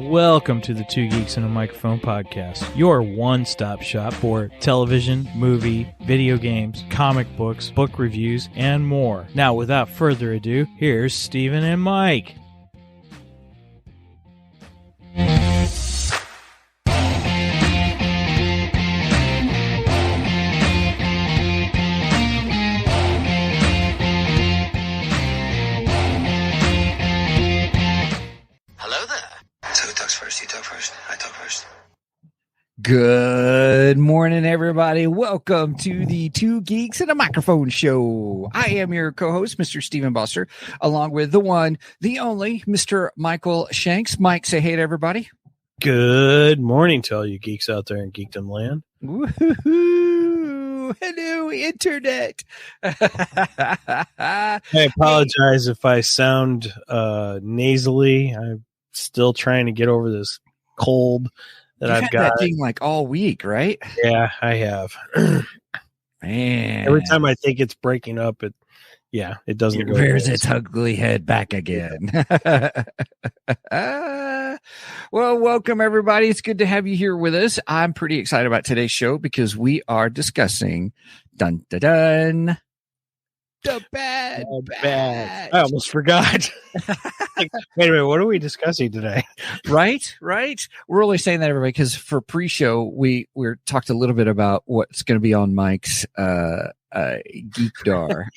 Welcome to the Two Geeks and a Microphone podcast, your one-stop shop for television, movie, video games, comic books, book reviews, and more. Now, without further ado, here's Steven and Mike. Good morning, everybody. Welcome to the Two Geeks and a Microphone show. I am your co-host, Mr. Steven Buster, along with the one, the only, Mr. Michael Shanks. Mike, say hey to everybody. Good morning to all you geeks out there in Geekdom land. Woohoo! Hello, Internet. I apologize if I sound nasally. I'm still trying to get over this cold that I've got. That thing like all week, right? Yeah, I have. Man, every time I think it's breaking up, it doesn't. It rears its ugly head back again. Well, welcome everybody. It's good to have you here with us. I'm pretty excited about today's show because we are discussing dun dun dun the Bad Batch. I almost forgot. Wait a minute, what are we discussing today? Right. We're only saying that, everybody, because for pre-show we talked a little bit about what's going to be on Mike's Geekdar,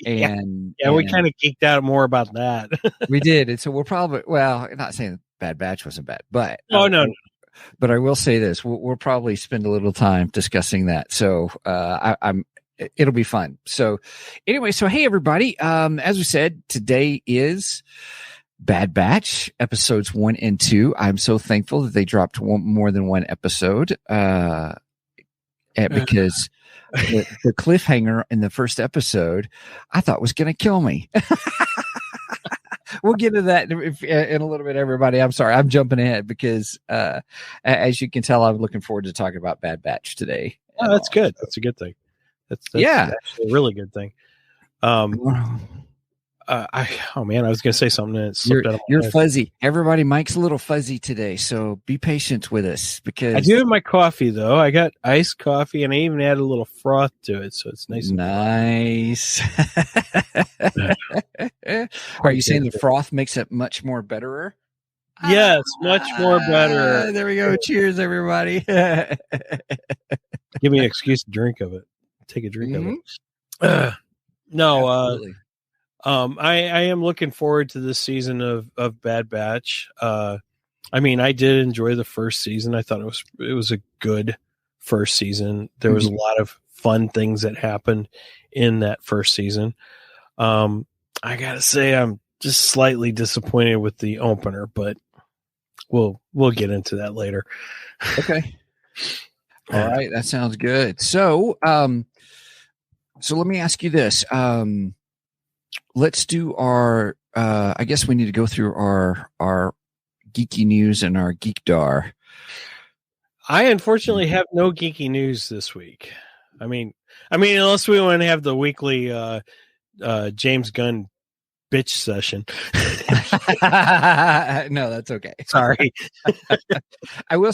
and we kind of geeked out more about that. We did, and so we'll probably I'm not saying Bad Batch wasn't bad, but no. But I will say this: we'll probably spend a little time discussing that. So it'll be fun. So anyway, hey everybody. As we said, today is Bad Batch episodes 1 and 2. I'm so thankful that they dropped more than one episode because the cliffhanger in the first episode I thought was going to kill me. We'll get to that in a little bit, everybody. I'm sorry. I'm jumping ahead because as you can tell, I'm looking forward to talking about Bad Batch today. Oh, that's good. That's a good thing. That's actually a really good thing. I was going to say something and it slipped out of my You're head. fuzzy. Everybody, Mike's a little fuzzy today, so be patient with us because I do have my coffee though. I got iced coffee and I even added a little froth to it, so it's nice. Nice. Are you saying the froth makes it much more betterer? Yes, much more better. There we go. Cheers, everybody. Give me an excuse to drink of it. Take a drink of it. Absolutely. I am looking forward to this season of Bad Batch. I did enjoy the first season. I thought it was a good first season. There was a lot of fun things that happened in that first season. I gotta say I'm just slightly disappointed with the opener, but we'll get into that later. Okay. All right, that sounds good. So let me ask you this. Let's do our I guess we need to go through our geeky news and our Geekdar. I unfortunately have no geeky news this week. I mean unless we want to have the weekly James Gunn bitch session. No, that's okay. Sorry. I will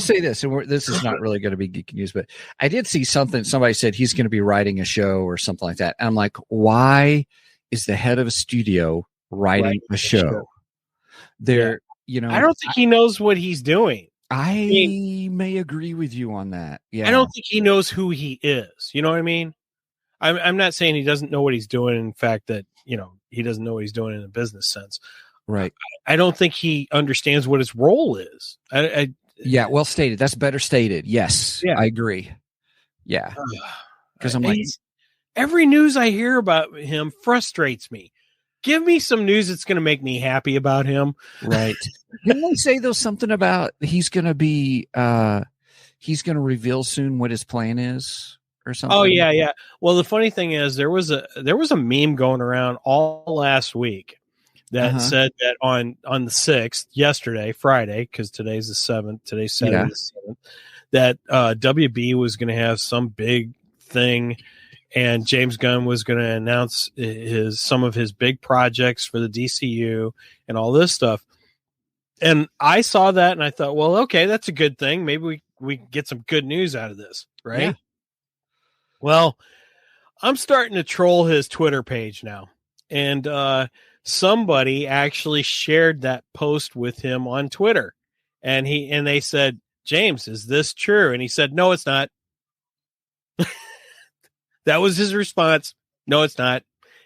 say this, and this is not really going to be geeky news, but I did see something. Somebody said he's going to be writing a show or something like that. And I'm like, why is the head of a studio writing a show? I don't think he knows what he's doing. I may agree with you on that. Yeah. I don't think he knows who he is. You know what I mean? I'm not saying he doesn't know what he's doing. In fact, that, he doesn't know what he's doing in a business sense. Right. I don't think he understands what his role is. Yeah. Well stated. That's better stated. Yes. Yeah. I agree. Yeah. Because I'm like, every news I hear about him frustrates me. Give me some news that's going to make me happy about him. Right. Didn't they say though something about he's going to reveal soon what his plan is or something? Oh yeah. Well, the funny thing is there was a meme going around all last week that said that on the 6th, yesterday, Friday, because today's the 7th, today's Saturday the 7th, that WB was going to have some big thing and James Gunn was going to announce some of his big projects for the DCU and all this stuff. And I saw that and I thought, well, okay, that's a good thing. Maybe we can get some good news out of this, right? Yeah. Well, I'm starting to troll his Twitter page now. And somebody actually shared that post with him on Twitter. And they said, James, is this true? And he said, no, it's not. That was his response. No, it's not.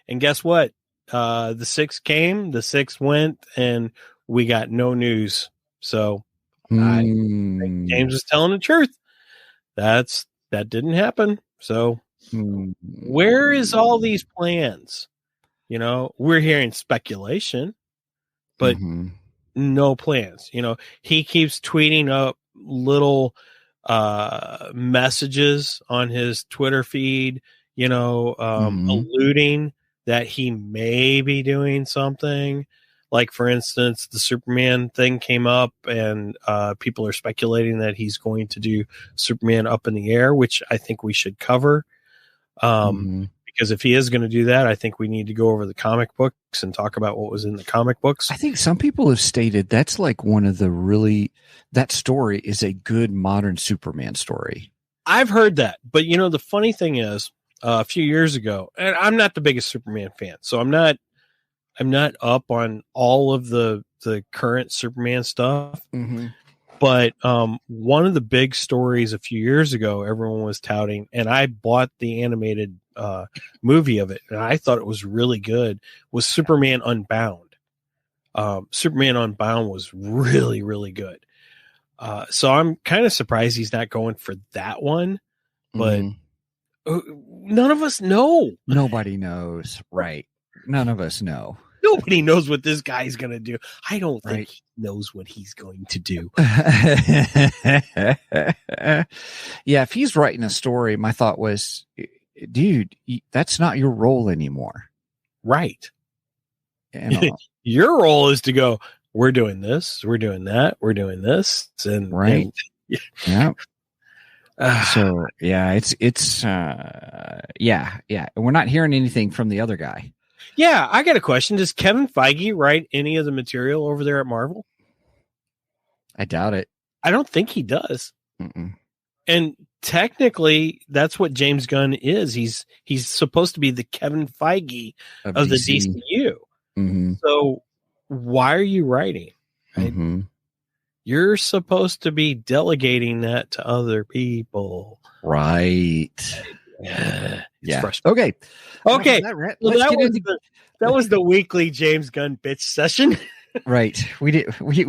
And guess what? The 6 came, the 6 went, and we got no news. So I think James was telling the truth. That didn't happen. So where is all these plans? You know, we're hearing speculation, but no plans. You know, he keeps tweeting up little messages on his Twitter feed, you know, alluding that he may be doing something. Like, for instance, the Superman thing came up and people are speculating that he's going to do Superman Up in the Air, which I think we should cover. Because if he is going to do that, I think we need to go over the comic books and talk about what was in the comic books. I think some people have stated that's like one of the that story is a good modern Superman story. I've heard that. But, you know, the funny thing is, a few years ago, and I'm not the biggest Superman fan, so I'm not up on all of the current Superman stuff. But one of the big stories a few years ago, everyone was touting, and I bought the animated movie of it, and I thought it was really good, was Superman Unbound. Superman Unbound was really, really good. So I'm kind of surprised he's not going for that one, but none of us know. Nobody knows, right? None of us know. Nobody knows what this guy's going to do. I don't think he knows what he's going to do. Yeah, if he's writing a story, my thought was, dude, that's not your role anymore. Right. Your role is to go, we're doing this, we're doing that, we're doing this. And right. Yeah. So yeah, it's yeah. We're not hearing anything from the other guy. Yeah, I got a question. Does Kevin Feige write any of the material over there at Marvel? I doubt it. I don't think he does. And technically, that's what James Gunn is. He's supposed to be the Kevin Feige of the DCU. So why are you writing? Right? You're supposed to be delegating that to other people. Right. Yeah. Okay. Okay. That was the weekly James Gunn bitch session. Right. We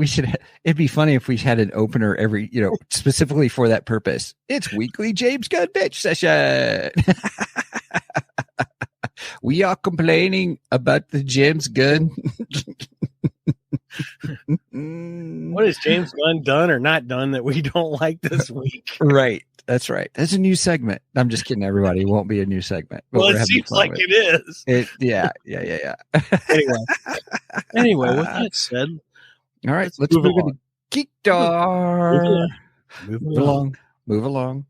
should. It'd be funny if we had an opener every, specifically for that purpose. It's weekly James Gunn bitch session. We are complaining about the James Gunn. What has James Gunn done or not done that we don't like this week? Right. That's right. That's a new segment. I'm just kidding, everybody. It won't be a new segment. Well, it seems like it is. Yeah. Anyway, with that said, all right, let's move into Geekdar. Move along.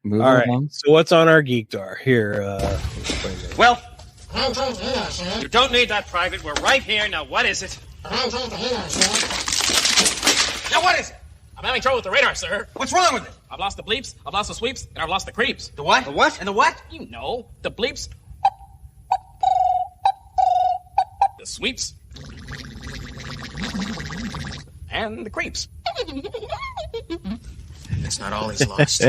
All right. So what's on our Geekdar here? Well, you don't need that, Private. We're right here. Now, what is it? Now, what is it? I'm having trouble with the radar, sir. What's wrong with it? I've lost the bleeps, I've lost the sweeps, and I've lost the creeps. The what? The what? And the what? You know, the bleeps, the sweeps, and the creeps. It's not all he's lost.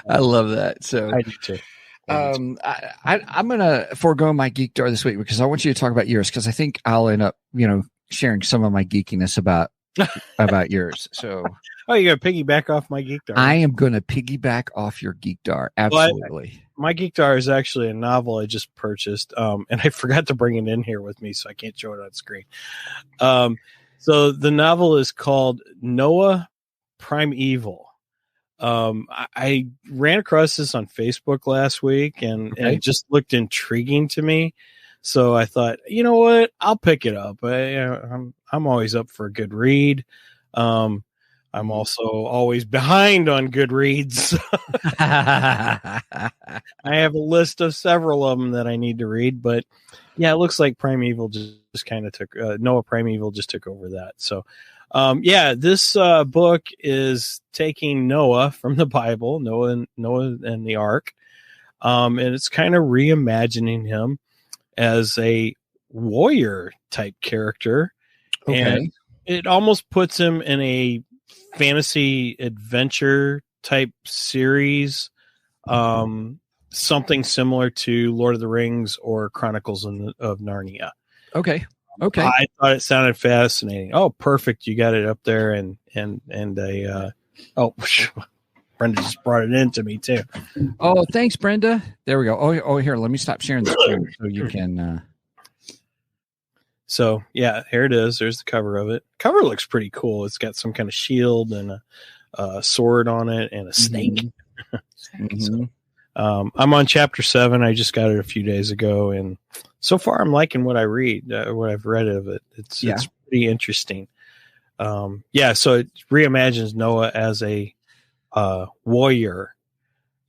I love that. So I do too. I'm going to forego my Geekdar this week because I want you to talk about yours because I think I'll end up, sharing some of my geekiness about yours. So, you're going to piggyback off my Geekdar. I am going to piggyback off your Geekdar. Absolutely. My Geekdar is actually a novel I just purchased, and I forgot to bring it in here with me, so I can't show it on screen. So the novel is called Noah Primeval. I ran across this on Facebook last week and it just looked intriguing to me. So I thought, you know what, I'll pick it up. I'm always up for a good read. I'm also always behind on good reads. I have a list of several of them that I need to read, but yeah, it looks like Primeval just kind of took Noah Primeval just took over that. So, this book is taking Noah from the Bible, Noah and the Ark, and it's kind of reimagining him as a warrior type character. Okay. And it almost puts him in a fantasy adventure type series, something similar to Lord of the Rings or Chronicles of Narnia. Okay. I thought it sounded fascinating. Oh, perfect! You got it up there, and Brenda just brought it into me too. Oh, thanks, Brenda. There we go. Oh, here, let me stop sharing the screen so you can. So yeah, here it is. There's the cover of it. Cover looks pretty cool. It's got some kind of shield and a sword on it and a snake. Mm-hmm. So, I'm on chapter 7. I just got it a few days ago, and so far I'm liking what I read, what I've read of it. It's pretty interesting. So it reimagines Noah as a warrior,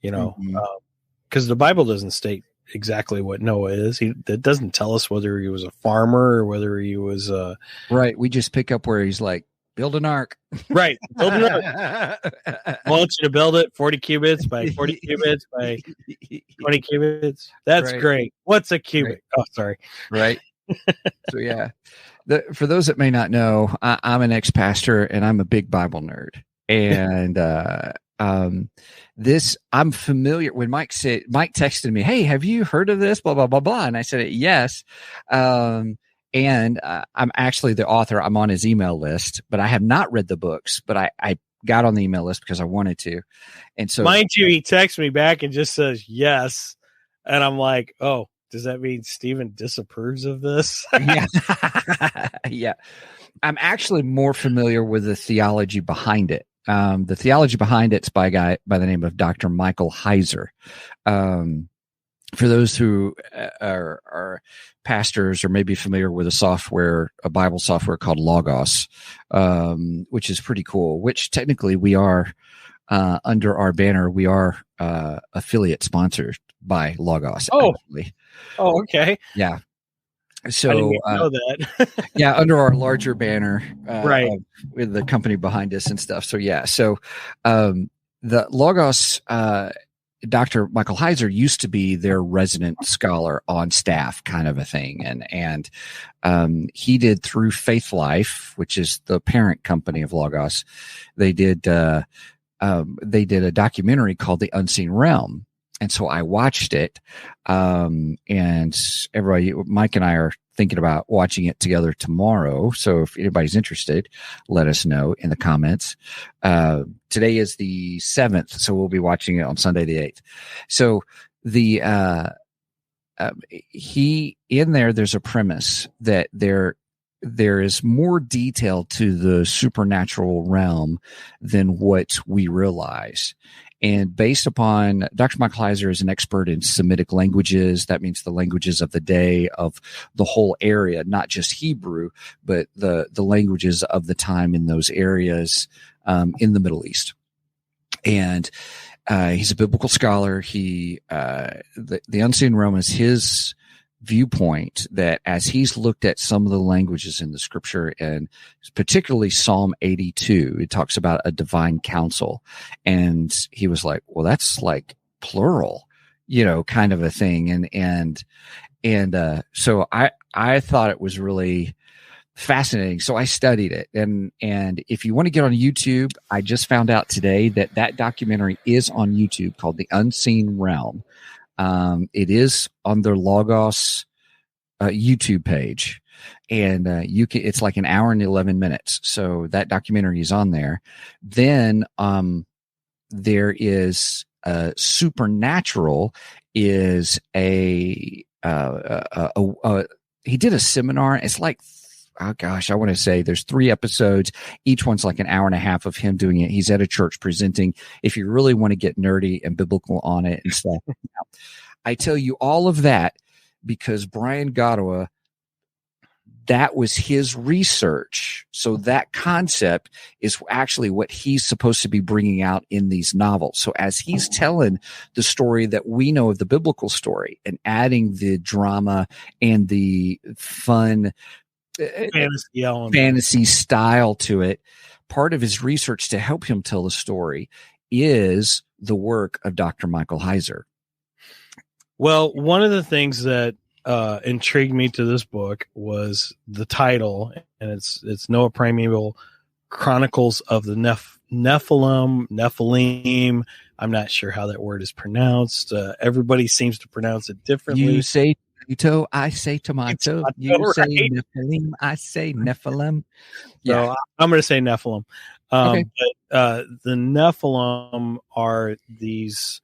because the Bible doesn't state exactly what Noah is. It doesn't tell us whether he was a farmer or whether he was right. We just pick up where he's like, build an ark. Right. Build an ark. I want you to build it 40 cubits by 40 cubits by 20 cubits. That's great. What's a cubit? Right. Oh, sorry. Right. So yeah. For those that may not know, I'm an ex-pastor and I'm a big Bible nerd. And I'm familiar. When Mike texted me, "Hey, have you heard of this?" Blah blah blah blah, and I said yes. And I'm actually the author. I'm on his email list, but I have not read the books. But I got on the email list because I wanted to. And so, mind you, he texts me back and just says yes, and I'm like, oh, does that mean Stephen disapproves of this? Yeah, yeah. I'm actually more familiar with the theology behind it. The theology behind it's by a guy by the name of Dr. Michael Heiser. For those who are pastors or maybe familiar with a Bible software called Logos, which is pretty cool, which technically we are, under our banner, we are affiliate sponsored by Logos. Oh, actually. Oh, okay. Yeah. So I didn't even know that. yeah, under our larger banner, right, with the company behind us and stuff. So yeah, the Logos, Dr. Michael Heiser used to be their resident scholar on staff, kind of a thing, and he did through Faith Life, which is the parent company of Logos. They did a documentary called The Unseen Realm. And so I watched it, and everybody, Mike and I are thinking about watching it together tomorrow. So if anybody's interested, let us know in the comments. Today is the 7th, so we'll be watching it on Sunday the 8th. So there's a premise that there is more detail to the supernatural realm than what we realize. And based upon Dr. Michael Heiser is an expert in Semitic languages. That means the languages of the day of the whole area, not just Hebrew, but the languages of the time in those areas in the Middle East. And he's a biblical scholar. The Unseen Realm is his viewpoint that as he's looked at some of the languages in the scripture, and particularly Psalm 82, it talks about a divine council. And he was like, well, that's like plural, kind of a thing. And so I thought it was really fascinating. So I studied it. And if you want to get on YouTube, I just found out today that documentary is on YouTube called The Unseen Realm. It is on their Logos YouTube page, and it's like an hour and 11 minutes. So that documentary is on there. Then there is Supernatural is he did a seminar. It's like, oh gosh, I want to say there's 3 episodes. Each one's like an hour and a half of him doing it. He's at a church presenting. If you really want to get nerdy and biblical on it and stuff, I tell you all of that because Brian Godowa that was his research. So that concept is actually what he's supposed to be bringing out in these novels. So as he's telling the story that we know of the biblical story and adding the drama and the fun fantasy style to it, part of his research to help him tell the story is the work of Dr. Michael Heiser. Well, one of the things that intrigued me to this book was the title, and it's Noah Primeval Chronicles of the Nephilim. I'm not sure how that word is pronounced. Everybody seems to pronounce it differently. You say tomato, I say tomato. You say right? Nephilim, I say Nephilim. Yeah, so I'm going to say Nephilim. Okay. But the Nephilim are these.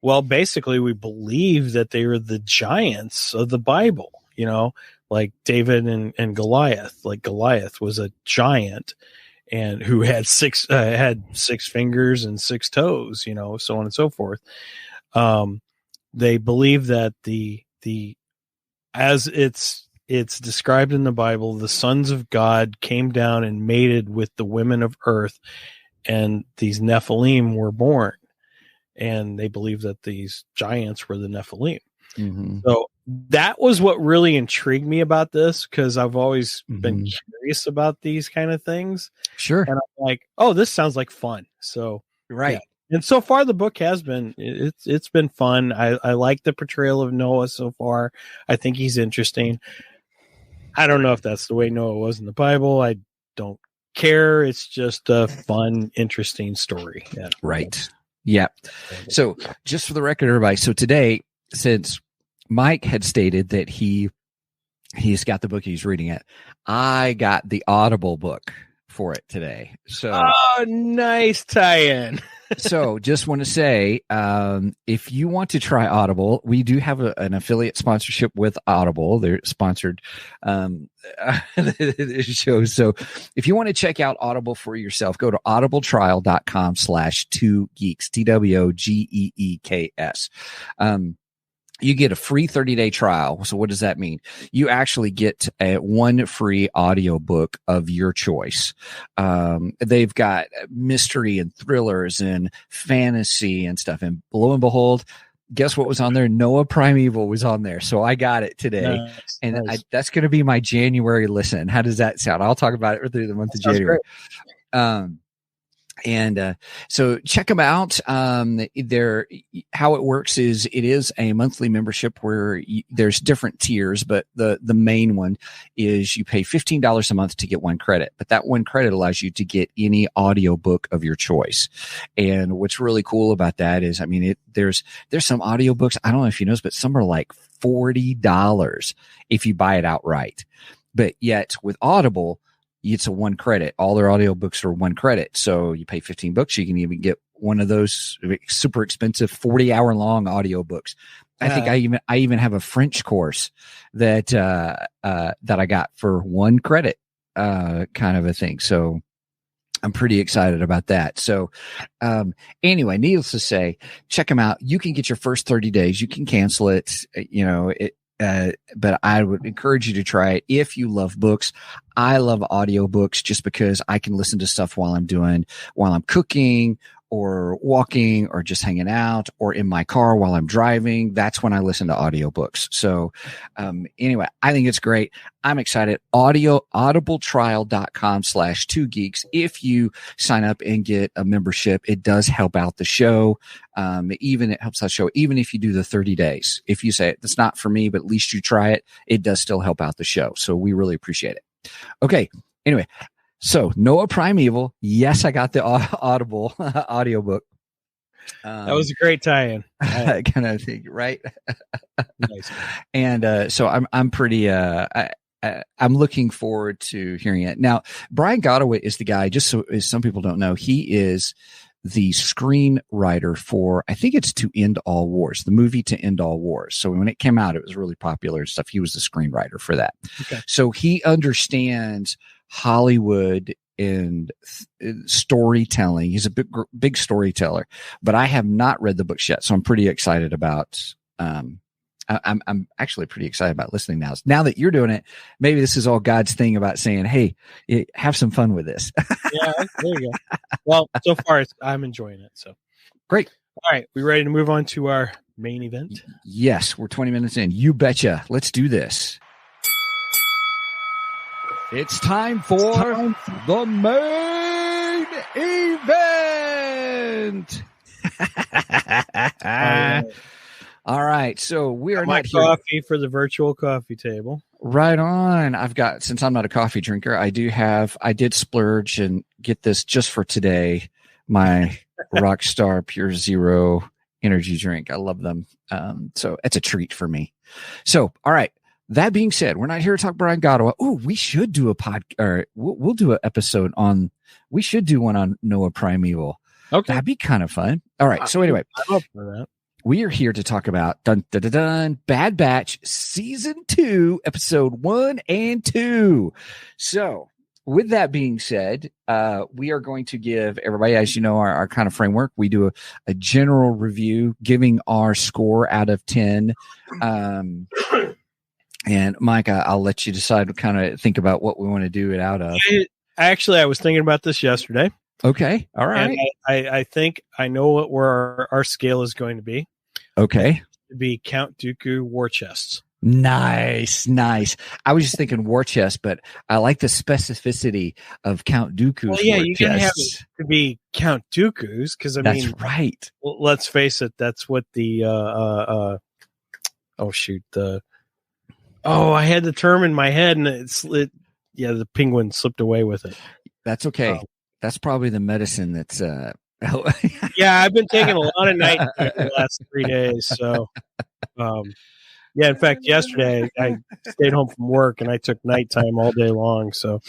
Well, basically, we believe that they are the giants of the Bible, like David and Goliath. Like Goliath was a giant and who had six fingers and 6 toes, so on and so forth. They believe that the as it's described in the Bible, the sons of God came down and mated with the women of earth, and these Nephilim were born. And they believe that these giants were the Nephilim. Mm-hmm. So that was what really intrigued me about this, because I've always been curious about these kind of things. Sure. And I'm like, oh, this sounds like fun. So, right. Yeah. And so far the book has been, it's been fun. I like the portrayal of Noah so far. I think he's interesting. I don't know if that's the way Noah was in the Bible. I don't care. It's just a fun, interesting story. Yeah. Right. Yeah. So just for the record, everybody. So today, since Mike had stated that he's got the book, he's reading it, I got the Audible book for it today. So, nice tie-in. So just want to say, if you want to try Audible, we do have an affiliate sponsorship with Audible. They're sponsored the show. So if you want to check out Audible for yourself, go to audibletrial.com/2geeks, TWOGEEKS. You get a free 30-day trial. So what does that mean? You actually get one free audiobook of your choice. They've got mystery and thrillers and fantasy and stuff. And lo and behold, guess what was on there? Noah Primeval was on there. So I got it today. Nice, and nice. That's going to be my January listen. How does that sound? I'll talk about it through the month of January. So check them out. How it works is it is a monthly membership where there's different tiers, but the main one is you pay $15 a month to get 1 credit, but that 1 credit allows you to get any audiobook of your choice. And what's really cool about that is, I mean, there's some audiobooks, I don't know if you know, but some are like $40 if you buy it outright. But yet with Audible, it's a 1 credit. All their audiobooks are 1 credit. So you pay $15. You can even get one of those super expensive 40-hour long audiobooks. I think I even have a French course that I got for 1 credit, kind of a thing. So I'm pretty excited about that. So, anyway, needless to say, check them out. You can get your first 30 days. You can cancel it. But I would encourage you to try it if you love books. I love audiobooks just because I can listen to stuff while I'm cooking or walking or just hanging out or in my car while I'm driving. That's when I listen to audiobooks. So, anyway, I think it's great. I'm excited. Audibletrial.com/2geeks. If you sign up and get a membership, it does help out the show. It helps out the show, even if you do the 30 days. If you say it's not for me, but at least you try it, it does still help out the show. So we really appreciate it. Okay. Anyway. So Noah Primeval. Yes, I got the Audible audiobook. That was a great tie-in. Kind of thing, right? Nice. And so I'm pretty. I'm looking forward to hearing it. Now, Brian Godowit is the guy. Just so as some people don't know, he is the screenwriter for, I think it's To End All Wars, the movie To End All Wars. So when it came out, it was really popular and stuff. He was the screenwriter for that. Okay. So he understands Hollywood and storytelling. He's a big storyteller, but I have not read the books yet. So I'm pretty excited about I'm actually pretty excited about listening now. Now that you're doing it, maybe this is all God's thing about saying, "Hey, have some fun with this." Yeah, there you go. Well, so far I'm enjoying it. So great. All right, we ready to move on to our main event? Yes, we're 20 minutes in. You betcha. Let's do this. It's time for the main event. All right, so we are not here. Coffee for the virtual coffee table. Right on. Since I'm not a coffee drinker, I did splurge and get this just for today. My Rockstar Pure Zero energy drink. I love them. So it's a treat for me. So, all right. That being said, we're not here to talk Brian Godawa. Oh, we should do we'll do an episode on, we should do one on Noah Primeval. Okay. That'd be kind of fun. All right. So anyway, I'm up for that. We are here to talk about Bad Batch Season 2, Episode 1 and 2. So, with that being said, we are going to give everybody, as you know, our kind of framework. We do a general review, giving our score out of 10. And Mike, I'll let you decide to kind of think about what we want to do it out of. I was thinking about this yesterday. Okay. All right. And I think I know where our scale is going to be. Okay. It'd be Count Dooku war chests. Nice. I was just thinking war chest, but I like the specificity of Count Dooku's war you can have chests. it to be Count Dooku's because That's right. Well, let's face it, that's what the I had the term in my head and the penguin slipped away with it. That's okay. That's probably the medicine that's yeah, I've been taking a lot of night the last 3 days. So, in fact, yesterday I stayed home from work and I took nighttime all day long. So,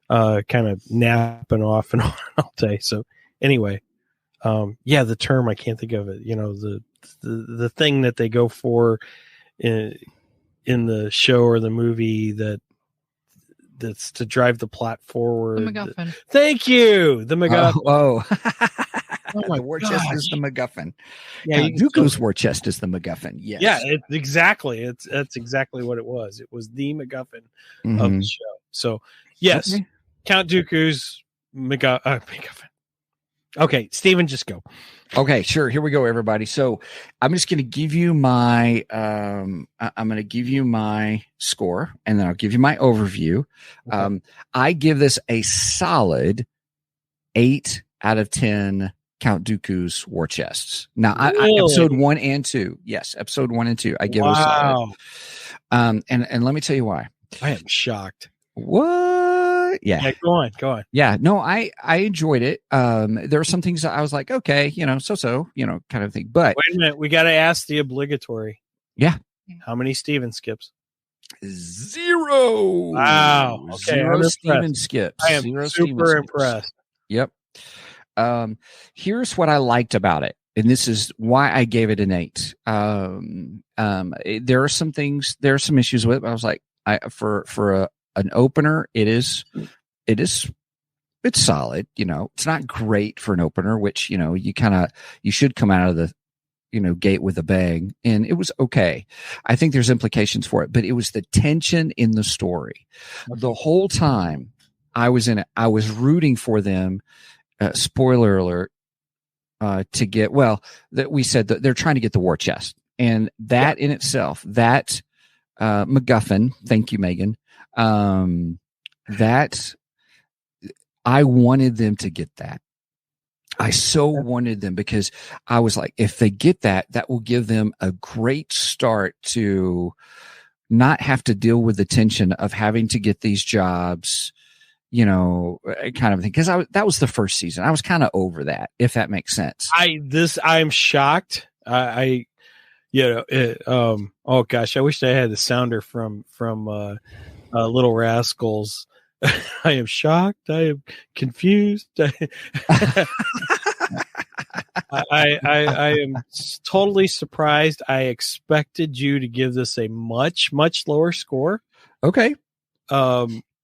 kind of napping off and on all day. So, anyway, the term, I can't think of it. You know, the thing that they go for in the show or the movie that's to drive the plot forward. The MacGuffin. Thank you. The MacGuffin. Oh my war chest is the MacGuffin. Yeah, Dooku's war chest is the MacGuffin. Yes. Yeah, exactly. That's exactly what it was. It was the MacGuffin of the show. So yes, okay. Count Dooku's MacGuffin. Okay, Steven, just go. Okay, sure. Here we go, everybody. So I'm just going to give you my score, and then I'll give you my overview. Okay. I give this a solid 8 out of 10 Count Dooku's war chests. Now, really? Episode 1 and 2. Yes, Episode 1 and 2. I give it a solid. And let me tell you why. I am shocked. What? Yeah. Go on. Yeah, no, I enjoyed it. There were some things that I was like, okay, so, kind of thing. But wait a minute, we got to ask the obligatory. Yeah. How many Steven skips? 0. Wow. Okay. 0 Steven skips. I am super impressed. Yep. Here's what I liked about it, and this is why I gave it an 8. There are some issues with it. But I was like, for an opener, it's solid. It's not great for an opener, which, you should come out of the, gate with a bang, and it was okay. I think there's implications for it, but it was the tension in the story. The whole time I was in it, I was rooting for them. Spoiler alert, to get, that we said that they're trying to get the war chest, and that in itself, that, MacGuffin, thank you, Megan. That I wanted them to get that. I so wanted them, because I was like, if they get that, that will give them a great start to not have to deal with the tension of having to get these jobs, kind of thing. Because that was the first season. I was kind of over that, if that makes sense. I'm shocked. Oh gosh, I wish I had the sounder from Little Rascals. I am shocked. I am confused. I am totally surprised. I expected you to give this a much, much lower score. Okay.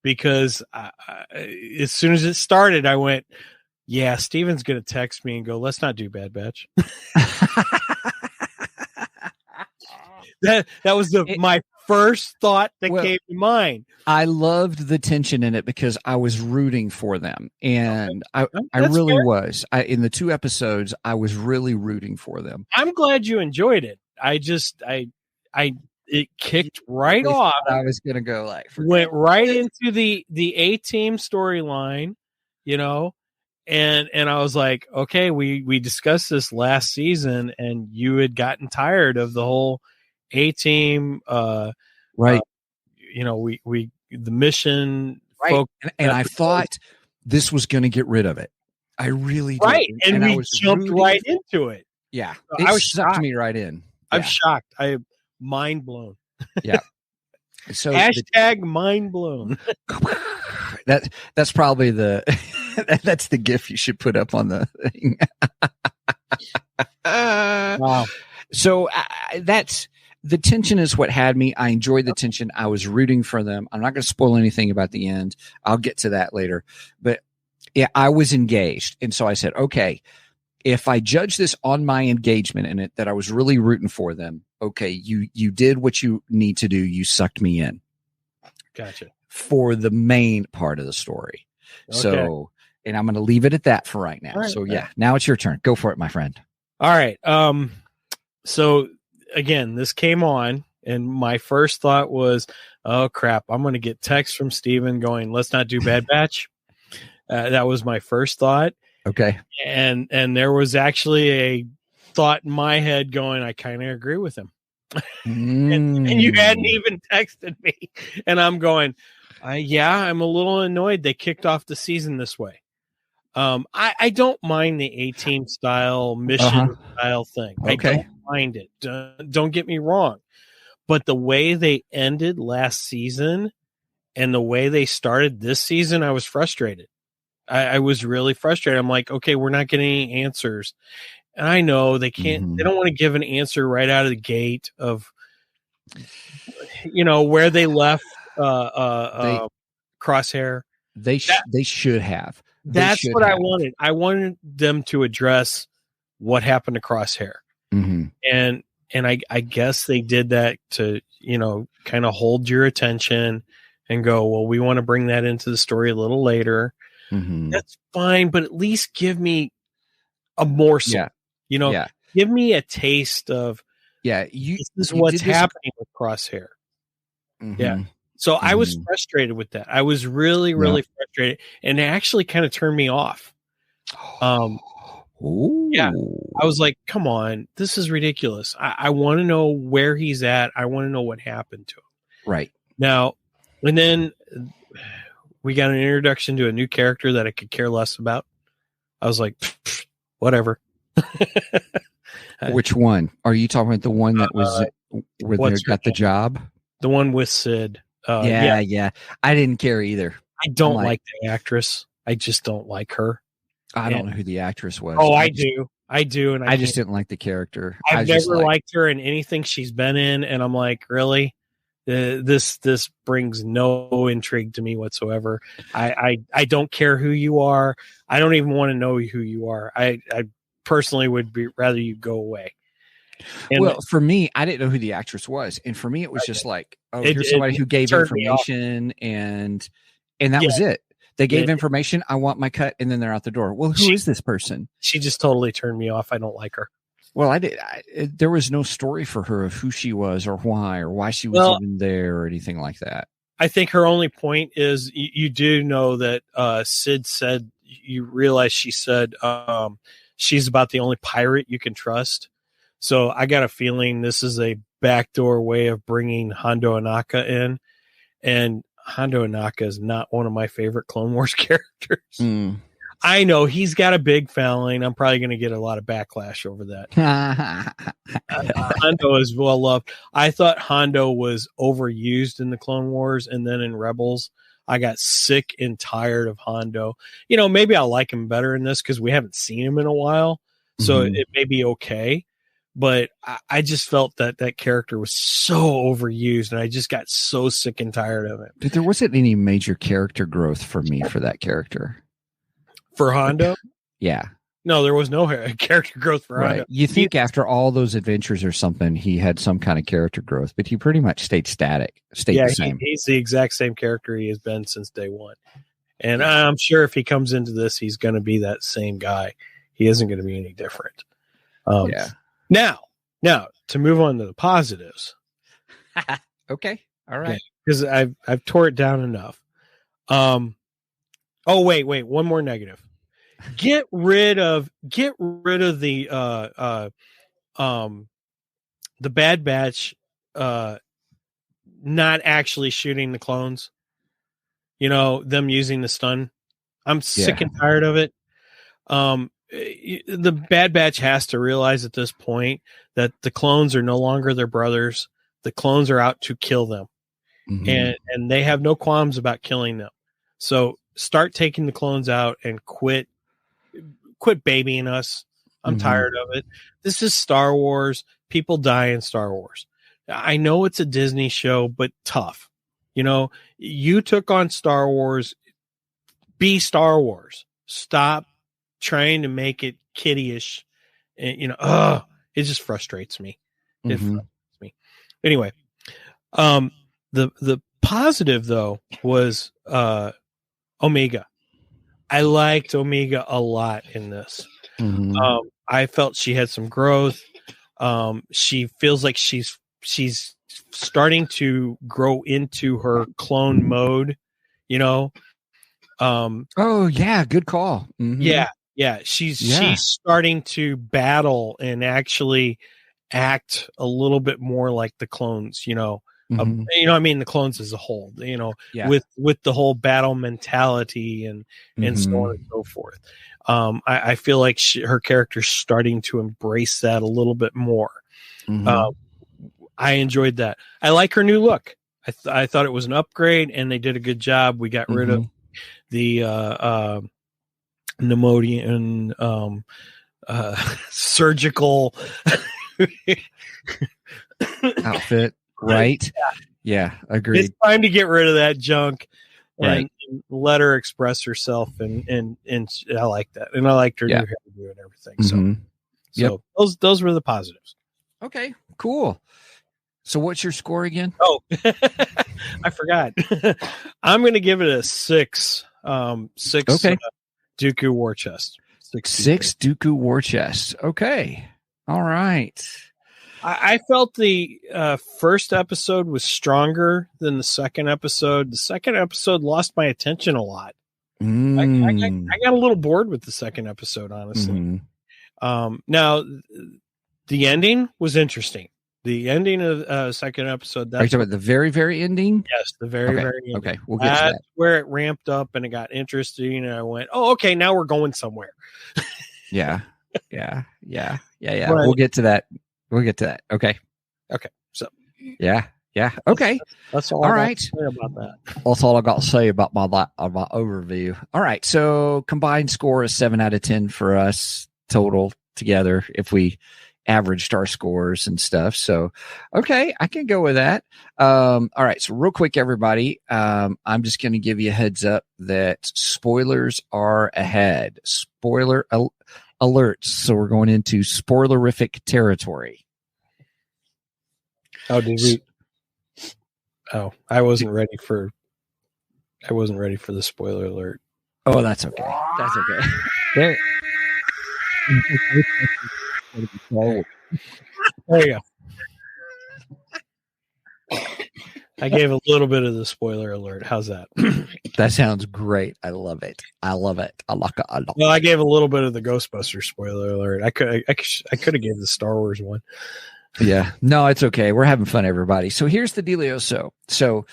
Because as soon as it started, I went, yeah, Steven's going to text me and go, let's not do Bad Batch. that was my first thought that came to mind. I loved the tension in it because I was rooting for them, and I really was. In the 2 episodes, I was really rooting for them. I'm glad you enjoyed it. It kicked right off. I was gonna go went right into the A-Team storyline, and I was like, okay, we discussed this last season, and you had gotten tired of the whole A-Team, right? We the mission, right? And I thought this was going to get rid of it. I really did. Right, and we jumped right into it. Yeah, so it sucked me right in. I'm shocked. I'm mind blown. Yeah. So hashtag mind blown. That's probably that's the GIF you should put up on the thing. Wow. So that's the tension is what had me. I enjoyed the tension. I was rooting for them. I'm not going to spoil anything about the end. I'll get to that later. But yeah, I was engaged. And so I said, okay, if I judge this on my engagement in it, that I was really rooting for them. Okay, you did what you need to do. You sucked me in. Gotcha. For the main part of the story. Okay. So, and I'm going to leave it at that for right now. Right, so yeah, now it's your turn. Go for it, my friend. All right. So again, this came on, and my first thought was, oh crap, I'm going to get text from Steven going, let's not do Bad Batch. That was my first thought. Okay. And there was actually a thought in my head going, I kind of agree with him. and you hadn't even texted me. And I'm going, I'm a little annoyed they kicked off the season this way. I don't mind the A-Team style mission style thing. Okay. I don't mind it. Don't get me wrong. But the way they ended last season and the way they started this season, I was frustrated. I was really frustrated. I'm like, okay, we're not getting any answers. And I know they can't, they don't want to give an answer right out of the gate of, where they left Crosshair. They should have. That's what I wanted. I wanted them to address what happened to Crosshair. Mm-hmm. And I guess they did that to, kind of hold your attention and go, well, we want to bring that into the story a little later. Mm-hmm. That's fine, but at least give me a morsel. Yeah. Give me a taste of this is what's happening with Crosshair. Mm-hmm. Yeah. So I was frustrated with that. I was really, really frustrated, and it actually kind of turned me off. Yeah. I was like, come on, this is ridiculous. I want to know where he's at. I want to know what happened to him. Right. Now, and then we got an introduction to a new character that I could care less about. I was like, whatever. Which one? Are you talking about the one that was where they got the job? The one with Sid. Yeah. I didn't care either. I don't like the actress. I just don't like her. I don't know who the actress was. Oh, I do. And I just didn't like the character. I've never liked her in anything she's been in, and I'm like, really? This brings no intrigue to me whatsoever. I don't care who you are. I don't even want to know who you are. I personally would rather you go away. And for me, I didn't know who the actress was, and for me, it was just like, here's somebody who gave information, and that was it. They gave information. I want my cut, and then they're out the door. Well, who is this person? She just totally turned me off. I don't like her. Well, there was no story for her of who she was or why she was even there or anything like that. I think her only point is you do know that Sid said, you realize she said she's about the only pirate you can trust. So I got a feeling this is a backdoor way of bringing Hondo Ohnaka in. And Hondo Ohnaka is not one of my favorite Clone Wars characters. I know he's got a big following. I'm probably going to get a lot of backlash over that. Hondo is well loved. I thought Hondo was overused in the Clone Wars, and then in Rebels, I got sick and tired of Hondo. Maybe I'll like him better in this because we haven't seen him in a while, so it may be okay. But I just felt that character was so overused, and I just got so sick and tired of it. But there wasn't any major character growth for me for that character. For Hondo? Yeah. No, there was no character growth for Right. Hondo. You think after all those adventures or something, he had some kind of character growth, but he pretty much stayed static, the same. He's the exact same character he has been since day one. And I'm sure if he comes into this, he's going to be that same guy. He isn't going to be any different. Now, to move on to the positives. Okay. All right. Because I've tore it down enough. Oh, wait. One more negative. Get rid of the Bad Batch not actually shooting the clones. Them using the stun. I'm sick and tired of it. The Bad Batch has to realize at this point that the clones are no longer their brothers. The clones are out to kill them. Mm-hmm. And they have no qualms about killing them. So start taking the clones out and quit babying us. I'm tired of it. This is Star Wars. People die in Star Wars. I know it's a Disney show, but tough. You took on Star Wars. Be Star Wars. Stop trying to make it kiddie-ish. And, it just frustrates me. It frustrates me. Anyway, the positive though was Omega. I liked Omega a lot in this. I felt she had some growth. She feels like she's starting to grow into her clone mode. Oh yeah, good call. Yeah. She's starting to battle and actually act a little bit more like the clones. The clones as a whole. With the whole battle mentality and so on and so forth. I feel like her character's starting to embrace that a little bit more. I enjoyed that. I like her new look. I thought it was an upgrade, and they did a good job. We got rid of the Nemodian surgical outfit, right? Yeah, agreed. It's time to get rid of that junk and let her express herself, and I like that, and I liked her new hairdo and everything. So those were the positives. Okay, cool. So what's your score again? Oh, I forgot. I'm going to give it a 6. 6. Okay. Dooku War Chest. 6 Dooku War Chest. Okay. All right. I felt the first episode was stronger than the second episode. The second episode lost my attention a lot. I got a little bored with the second episode, honestly. Now, the ending was interesting. The ending of second episode. Are you talking about the very, very ending? Yes, the very, very ending. Okay, we'll get to that. Where it ramped up and it got interesting, and I went, "Oh, okay, now we're going somewhere." Yeah. We'll get to that. Okay. So. Yeah. Okay. That's all. All I right. got to say about that. That's all I got to say about my overview. All right. So combined score is 7 out of 10 for us total together. If we averaged our scores and stuff. So, okay, I can go with that. All right. So real quick, everybody, I'm just going to give you a heads up that spoilers are ahead. Spoiler alerts. So we're going into spoilerific territory. Oh, did we? Oh, I wasn't ready for the spoiler alert. Oh, that's okay. That's okay. There. There you go. I gave a little bit of the spoiler alert. How's that? That sounds great. I love it. I like it. Well, I gave a little bit of the Ghostbusters spoiler alert. I could have gave the Star Wars one. Yeah. No, it's okay. We're having fun, everybody. So here's the dealio. So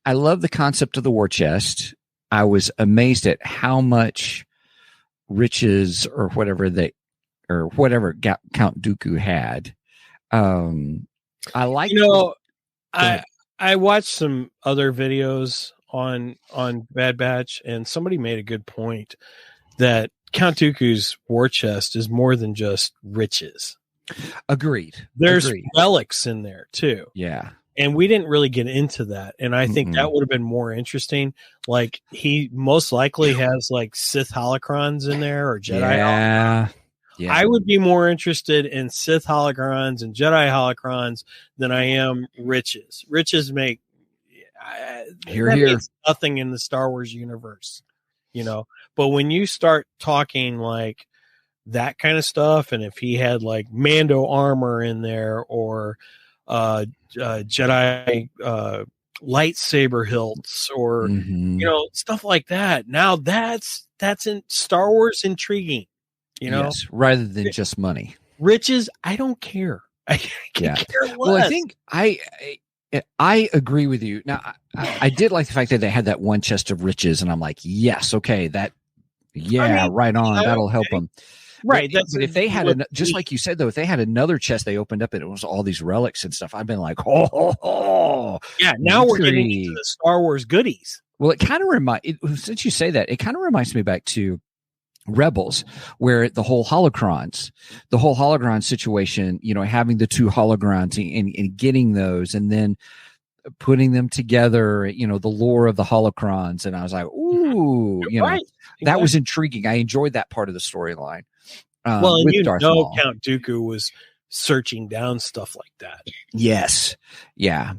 I love the concept of the war chest. I was amazed at how much riches or whatever Count Dooku had. I like, I watched some other videos on Bad Batch, and somebody made a good point that Count Dooku's war chest is more than just riches. Agreed. There's relics in there too. Yeah. And we didn't really get into that. And I think that would have been more interesting. Like he most likely has like Sith holocrons in there or Jedi holocrons. Yeah. I would be more interested in Sith holocrons and Jedi holocrons than I am Riches. Riches make makes nothing in the Star Wars universe, you know. But when you start talking like that kind of stuff, and if he had like Mando armor in there or Jedi lightsaber hilts or you know, stuff like that, now that's in Star Wars intriguing, you know, rather than just money. Riches, I don't care. I care less. Well, I think I agree with you. Now, I did like the fact that they had that one chest of riches, and I'm like, yes, okay, that, right on, that'll help them. Right. But if they had, just like you said, though, if they had another chest they opened up and it was all these relics and stuff, I've been like, yeah, now we're getting into the Star Wars goodies. Well, it kind of since you say that, it kind of reminds me back to Rebels, where the whole holocron situation, you know, having the two hologrons and getting those and then putting them together, you know, the lore of the holocrons. And I was like, ooh, you know, that was intriguing. I enjoyed that part of the storyline. Well, and you know, Count Dooku was searching down stuff like that. Yes. Yeah.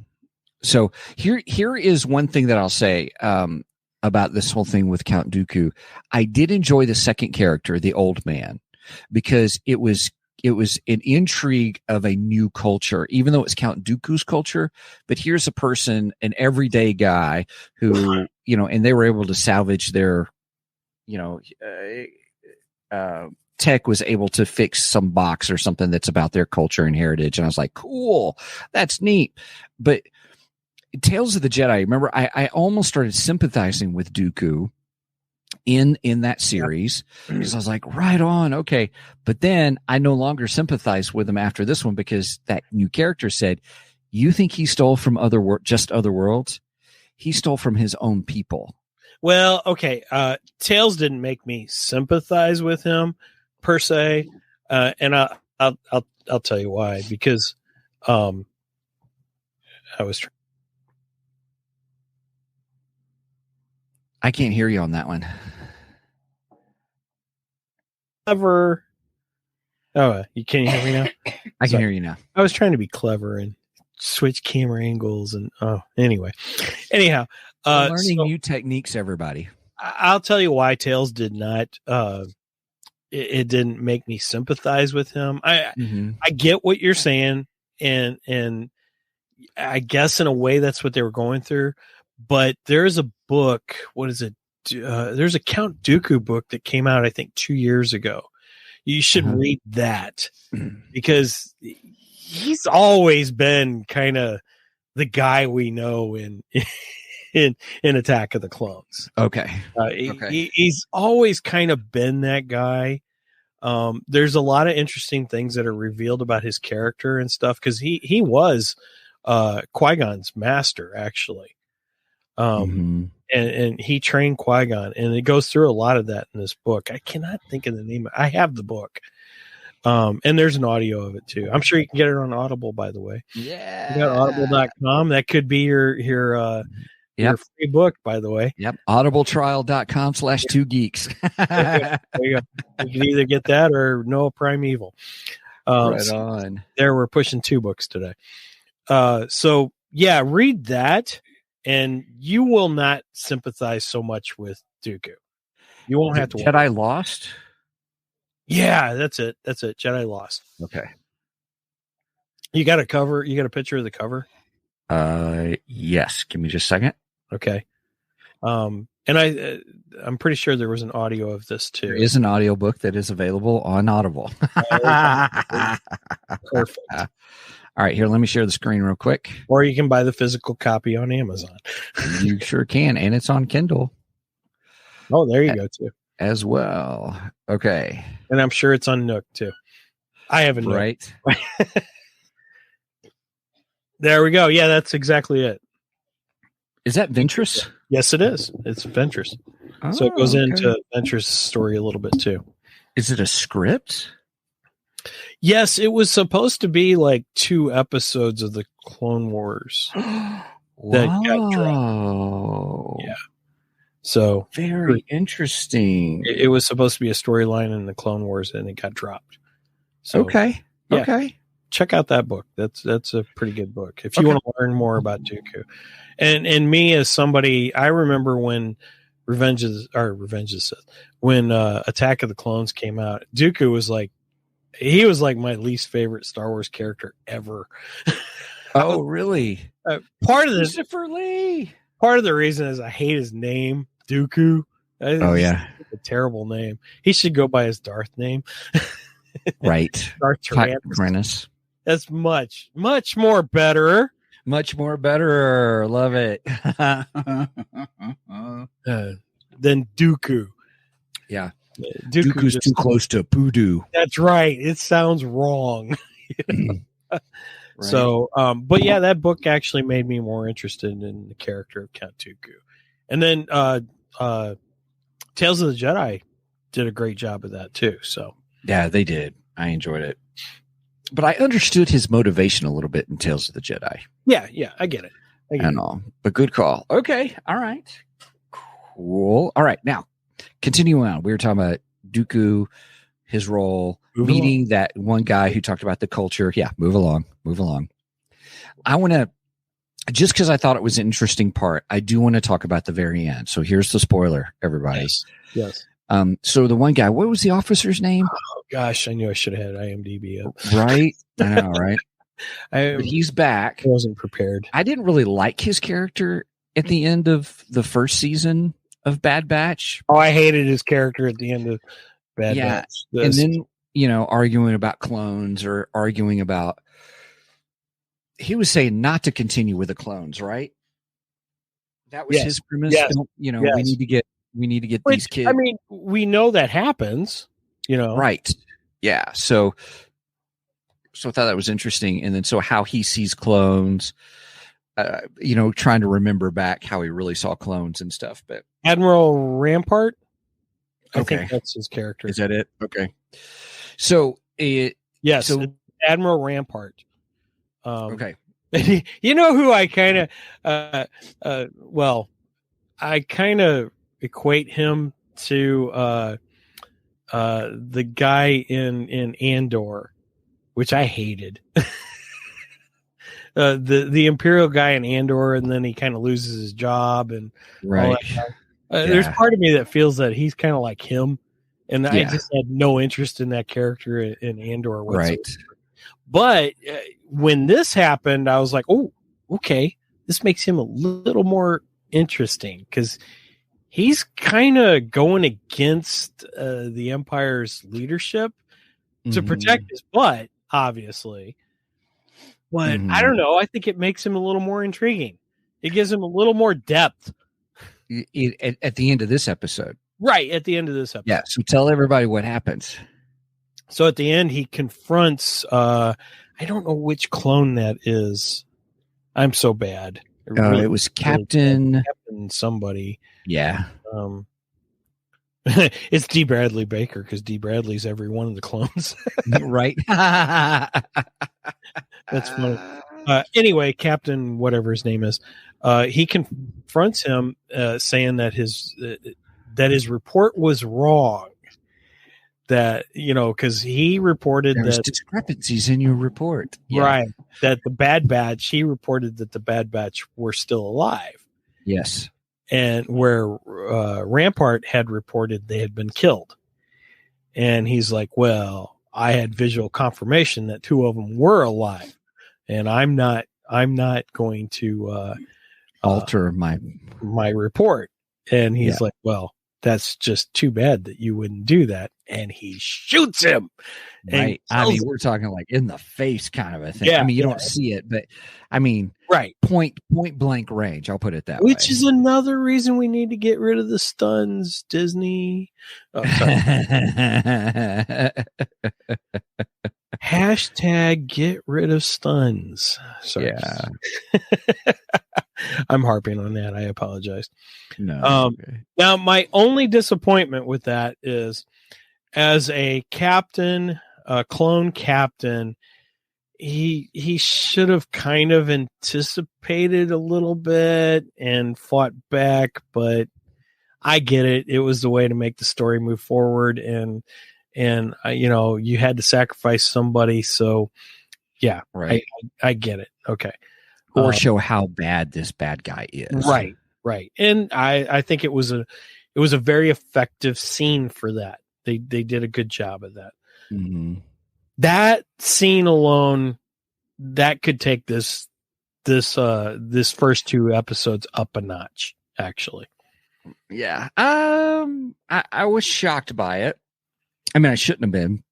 So here is one thing that I'll say about this whole thing with Count Dooku. I did enjoy the second character, the old man, because it was an intrigue of a new culture, even though it's Count Dooku's culture. But here's a person, an everyday guy who, you know, and they were able to salvage their, you know, tech was able to fix some box or something that's about their culture and heritage. And I was like, cool, that's neat. But Tales of the Jedi, remember, I almost started sympathizing with Dooku in that series because I was like, right on, okay. But then I no longer sympathize with him after this one because that new character said, you think he stole from just other worlds? He stole from his own people. Well, okay. Tales didn't make me sympathize with him per se, and I'll tell you why. Because I was. I can't hear you on that one. Clever. Oh, you can't hear me now? I can hear you now. I was trying to be clever and switch camera angles and anyhow. Learning new techniques, everybody. I'll tell you why Tales did not. It didn't make me sympathize with him. I get what you're saying, and I guess in a way that's what they were going through. But there's a book. What is it? There's a Count Dooku book that came out, I think, 2 years ago. You should read that because he's always been kind of the guy we know in Attack of the Clones. Okay. He's always kind of been that guy. There's a lot of interesting things that are revealed about his character and stuff because he was Qui-Gon's master, actually. And he trained Qui-Gon, and it goes through a lot of that in this book. I cannot think of the name. I have the book. And there's an audio of it too. I'm sure you can get it on Audible, by the way. Yeah. You got audible.com. That could be your free book, by the way. Yep. audibletrial.com/2geeks. There you go. You can either get that or Noah Primeval. Right on. There, we're pushing 2 books today. So yeah, read that. And you will not sympathize so much with Dooku. You won't have to. Jedi Lost? Yeah, that's it. Jedi Lost. Okay. You got a cover? You got a picture of the cover? Yes. Give me just a second. Okay. And I'm pretty sure there was an audio of this too. There is an audiobook that is available on Audible. Perfect. All right, here, let me share the screen real quick. Or you can buy the physical copy on Amazon. You sure can, and it's on Kindle. Oh, there you go, too. As well. Okay. And I'm sure it's on Nook, too. I have a Nook. Right. There we go. Yeah, that's exactly it. Is that Ventress? Yes, it is. It's Ventress. Oh, so it goes into Ventress' story a little bit, too. Is it a script? Yes, it was supposed to be like 2 episodes of the Clone Wars that got dropped. Yeah. So very interesting. It was supposed to be a storyline in the Clone Wars, and it got dropped. So, okay. Yeah, okay. check out that book. That's a pretty good book if you want to learn more about Dooku. And me as somebody, I remember when Revenge of the Sith, when Attack of the Clones came out, Dooku was like, he was like my least favorite Star Wars character ever. Oh, really? Part of Christopher Lee. Part of the reason is I hate his name, Dooku. Oh yeah, a terrible name. He should go by his Darth name. Right, Darth Tyrannus. That's much more better. Much more better. Love it. Than Dooku. Yeah. Dooku's too close to Poodoo. That's right. It sounds wrong. Right. So, but yeah, that book actually made me more interested in the character of Count Dooku. And then Tales of the Jedi did a great job of that too. So yeah, they did. I enjoyed it. But I understood his motivation a little bit in Tales of the Jedi. Yeah, I get it. I know. But good call. Okay. All right. Cool. All right. Now, continuing on. We were talking about Dooku, his role, meeting that one guy who talked about the culture. Yeah, move along. I want to, just because I thought it was an interesting part, I do want to talk about the very end. So here's the spoiler, everybody. Yes. So the one guy, what was the officer's name? Oh, gosh, I knew I should have had IMDb up. Right? I know, right? But he's back. I wasn't prepared. I didn't really like his character at the end of the first season of Bad Batch. Oh, I hated his character at the end of Bad Batch. And then, arguing about clones or arguing about, he was saying not to continue with the clones, right? That was his premise. Yes. We need to get these kids. I mean, we know that happens, Right. Yeah. So I thought that was interesting. And then so how he sees clones, trying to remember back how he really saw clones and stuff. But Admiral Rampart, I think that's his character. Is that it? Okay. So So Admiral Rampart. Okay. You know who I kind of, I kind of equate him to the guy in Andor, which I hated. The Imperial guy in Andor, and then he kind of loses his job, and right. There's part of me that feels that he's kind of like him, and I just had no interest in that character in Andor whatsoever. Right. But when this happened, I was like, oh, okay, this makes him a little more interesting because he's kind of going against the Empire's leadership to protect his butt, obviously. But I don't know. I think it makes him a little more intriguing. It gives him a little more depth. At the end of this episode. Right, at the end of this episode. Yeah, so tell everybody what happens. So at the end, he confronts, I don't know which clone that is. I'm so bad. It was Captain somebody. Yeah. It's D. Bradley Baker because D. Bradley's every one of the clones. Right. That's funny. Anyway, Captain, whatever his name is, he confronts him saying that his report was wrong. That, because he reported There's that discrepancies in your report. Yeah. Right. That the Bad Batch, he reported that the Bad Batch were still alive. Yes. And where Rampart had reported they had been killed. And he's like, well, I had visual confirmation that 2 of them were alive. And I'm not going to alter my report. And he's like, well, that's just too bad that you wouldn't do that. And he shoots him. Right. I mean, we're talking like in the face kind of a thing. Yeah, I mean, you don't see it, but I mean, right. Point blank range. I'll put it that way. Which is another reason we need to get rid of the stuns, Disney. Oh, Hashtag get rid of stuns. Sorry. Yeah. I'm harping on that. I apologize. No. Now, my only disappointment with that is, as a captain clone captain, he should have kind of anticipated a little bit and fought back, but I get it. It was the way to make the story move forward, and you had to sacrifice somebody. So yeah, right. I get it. Okay. Or show how bad this bad guy is. Right. And I think it was a very effective scene for that. They did a good job of that. Mm-hmm. That scene alone, that could take this first 2 episodes up a notch, actually. Yeah. I was shocked by it. I mean, I shouldn't have been,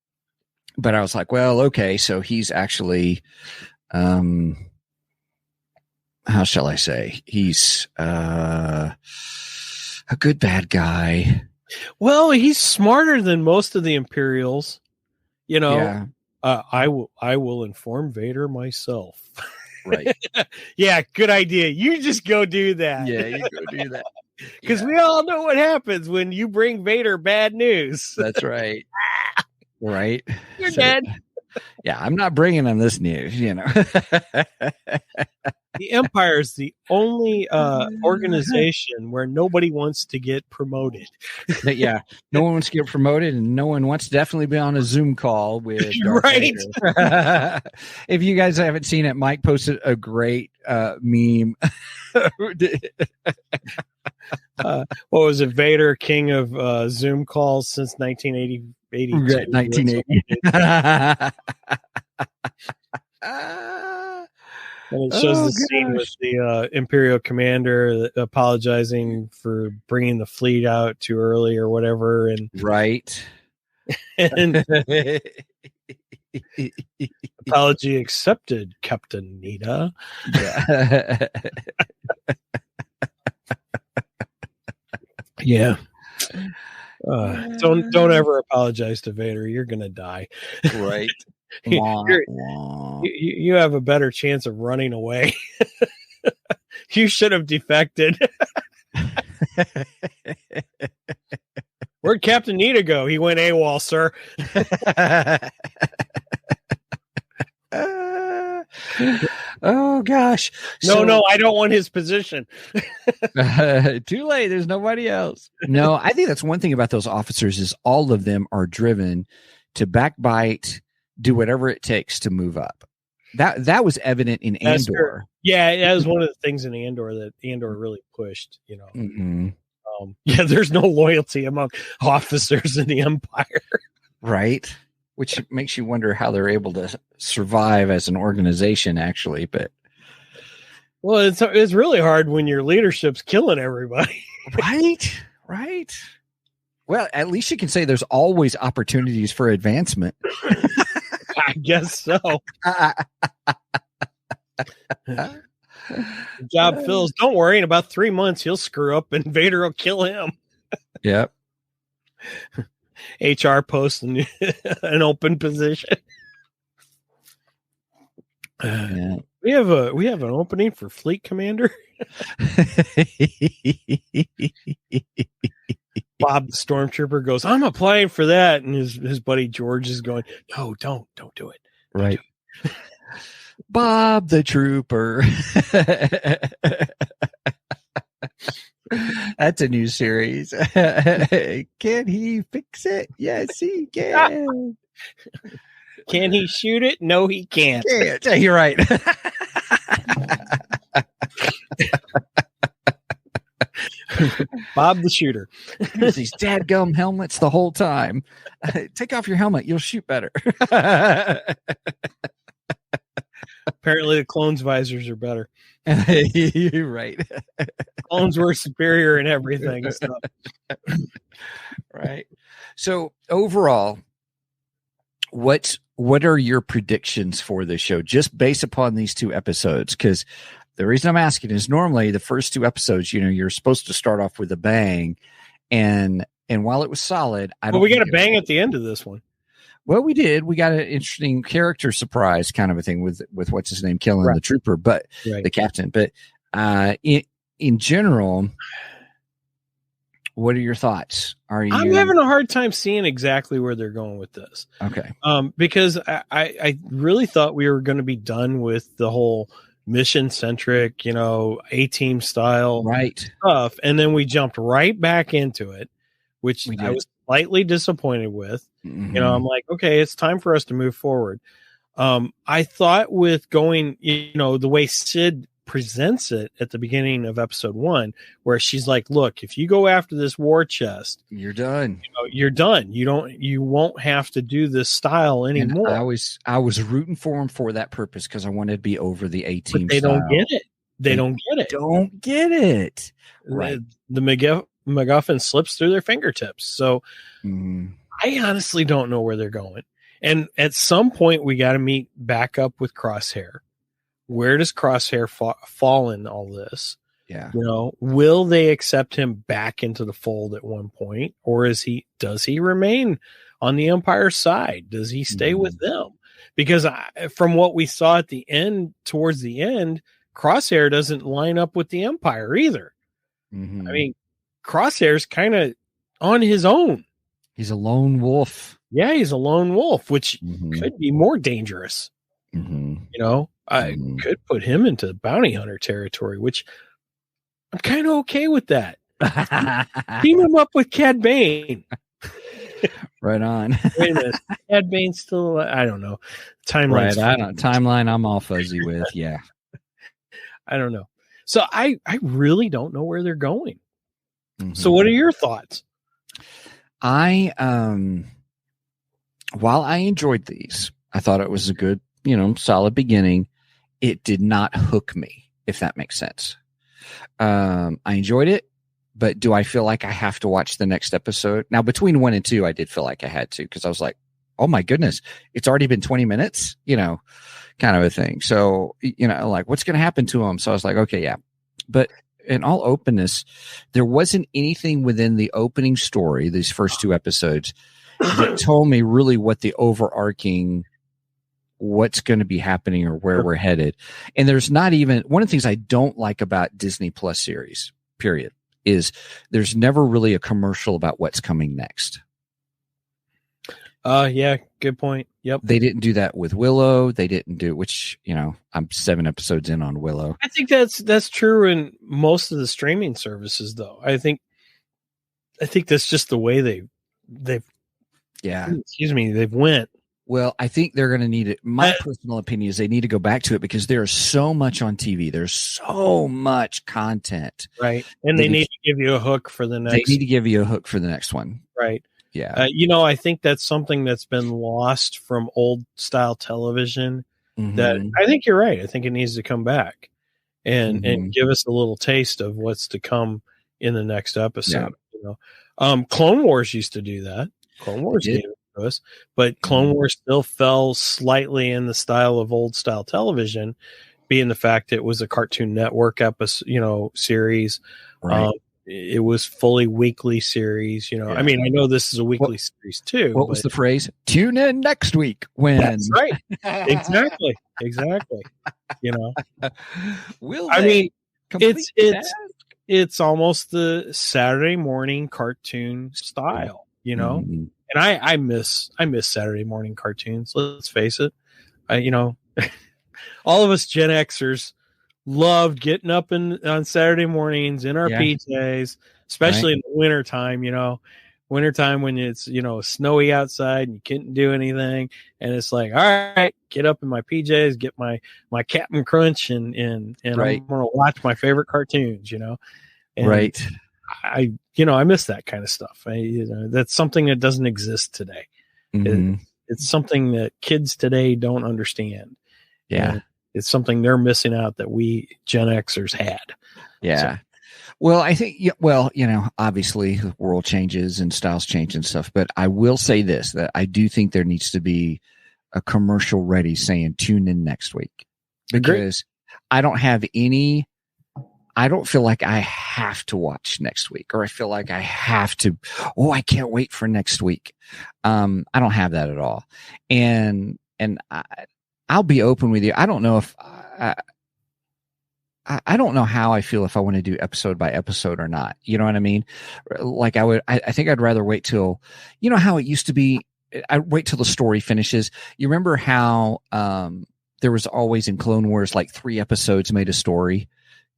but I was like, well, okay, so he's actually, how shall I say? He's a good bad guy. Well, he's smarter than most of the Imperials. Yeah. I will inform Vader myself. Right. Yeah, good idea. You just go do that. Yeah, you go do that. Because we all know what happens when you bring Vader bad news. That's right. Right. You're dead. Yeah, I'm not bringing him this news, The Empire is the only organization where nobody wants to get promoted. Yeah, no one wants to get promoted, and no one wants to definitely be on a Zoom call with Darth right. Vader. If you guys haven't seen it, Mike posted a great meme. What was it? Vader, king of Zoom calls since 1982. 1980. And it shows the scene with the Imperial commander apologizing for bringing the fleet out too early or whatever. And right. And apology accepted, Captain Nita. Yeah. Yeah. Don't ever apologize to Vader. You're gonna die. Right. You have a better chance of running away. You should have defected. Where'd Captain Nita go? He went AWOL, sir. Oh gosh. No, I don't want his position. Too late. There's nobody else. No, I think that's one thing about those officers is all of them are driven to backbite, do whatever it takes to move up. That was evident in Andor. True. Yeah, that was one of the things in Andor that Andor really pushed, Mm-hmm. There's no loyalty among officers in the Empire. Right. Which makes you wonder how they're able to survive as an organization, actually. But well, it's really hard when your leadership's killing everybody. Right. Well, at least you can say there's always opportunities for advancement. I guess so. Job fills. Don't worry. In about 3 months, he'll screw up and Vader will kill him. Yep. HR posts an open position. Yeah. We have an opening for fleet commander. Bob the stormtrooper goes, I'm applying for that, and his buddy George is going, no, don't do it. Right. Bob the trooper. That's a new series. Can he fix it? Yes, he can. Can he shoot it? No, he can't. You're right. Bob the shooter. Use these dadgum helmets the whole time. Take off your helmet. You'll shoot better. Apparently the clones' visors are better. You're right. Clones were superior in everything. So. Right. So overall, what are your predictions for this show, just based upon these 2 episodes? Because the reason I'm asking is normally the first 2 episodes, you're supposed to start off with a bang, and while it was solid, we got a bang at the end of this one. Well, we did. We got an interesting character surprise kind of a thing with what's his name killing the trooper, but the captain. But in general, What are your thoughts? Are you? I'm having a hard time seeing exactly where they're going with this. Okay. Because I really thought we were going to be done with the whole mission centric, A-team style stuff. And then we jumped right back into it, which I was slightly disappointed with. Mm-hmm. I'm like, okay, it's time for us to move forward. I thought with going, the way Sid presents it at the beginning of episode 1, where she's like, look, if you go after this war chest, you're done. You're done. You won't have to do this style anymore. And I was rooting for him for that purpose because I wanted to be over the A-team. They don't get it. They don't get it. Right. The MacGuffin slips through their fingertips. So I honestly don't know where they're going. And at some point, we got to meet back up with Crosshair. Where does Crosshair fall in all this? Yeah. Will they accept him back into the fold at one point? Or does he remain on the Empire side? Does he stay with them? Because from what we saw at the end, towards the end, Crosshair doesn't line up with the Empire either. Mm-hmm. I mean, Crosshair's kind of on his own. He's a lone wolf. Yeah, he's a lone wolf, which could be more dangerous. I could put him into bounty hunter territory, which I'm kind of okay with that. Team him up with Cad Bane. Right on. Wait a minute. Cad Bane's still, I don't know. Timeline I'm all fuzzy with. Yeah. I don't know. So I really don't know where they're going. So what are your thoughts? While I enjoyed these, I thought it was a good, solid beginning. It did not hook me, if that makes sense. I enjoyed it, but do I feel like I have to watch the next episode? Now, between 1 and 2, I did feel like I had to, because I was like, oh my goodness, it's already been 20 minutes, kind of a thing. So, like, what's going to happen to him? So I was like, okay, yeah. But in all openness, there wasn't anything within the opening story, these first 2 episodes, that told me really what the overarching, what's going to be happening or where we're headed. And there's not even, one of the things I don't like about Disney Plus series, period, is there's never really a commercial about what's coming next. Yeah, good point. Yep. They didn't do that with Willow. They didn't do, which, I'm 7 episodes in on Willow. I think that's true in most of the streaming services, though. I think that's just the way they've went. Well, I think they're going to need it. My personal opinion is they need to go back to it because there's so much on TV. There's so much content. Right. And they need to give you a hook for the next. They need to give you a hook for the next one. Right. Yeah. I think that's something that's been lost from old style television that I think you're right. I think it needs to come back and give us a little taste of what's to come in the next episode. Yeah. Clone Wars used to do that. Clone Wars gave it to us, but Clone Wars still fell slightly in the style of old style television, being the fact it was a Cartoon Network episode, series. Right. It was fully weekly series, I mean, I know this is a weekly series too. What was the phrase? Tune in next week when. That's right. Exactly. Will I mean, it's it's almost the Saturday morning cartoon style, and I miss Saturday morning cartoons. Let's face it. All of us Gen Xers loved getting up on Saturday mornings in our PJs, especially in the wintertime when it's, snowy outside and you couldn't do anything. And it's like, all right, get up in my PJs, get my Captain Crunch and I'm going to watch my favorite cartoons, And right. I miss that kind of stuff. That's something that doesn't exist today. It's something that kids today don't understand. Yeah. It's something they're missing out that we Gen Xers had. Yeah. So. Well, I think, obviously the world changes and styles change and stuff, but I will say this, that I do think there needs to be a commercial ready saying tune in next week, because I don't feel like I have to watch next week, or I feel like I have to, I can't wait for next week. I don't have that at all. And I'll be open with you. I don't know if I don't know how I feel if I want to do episode by episode or not. You know what I mean? Like I think I'd rather wait till, you know how it used to be. I wait till the story finishes. You remember how there was always in Clone Wars like 3 episodes made a story,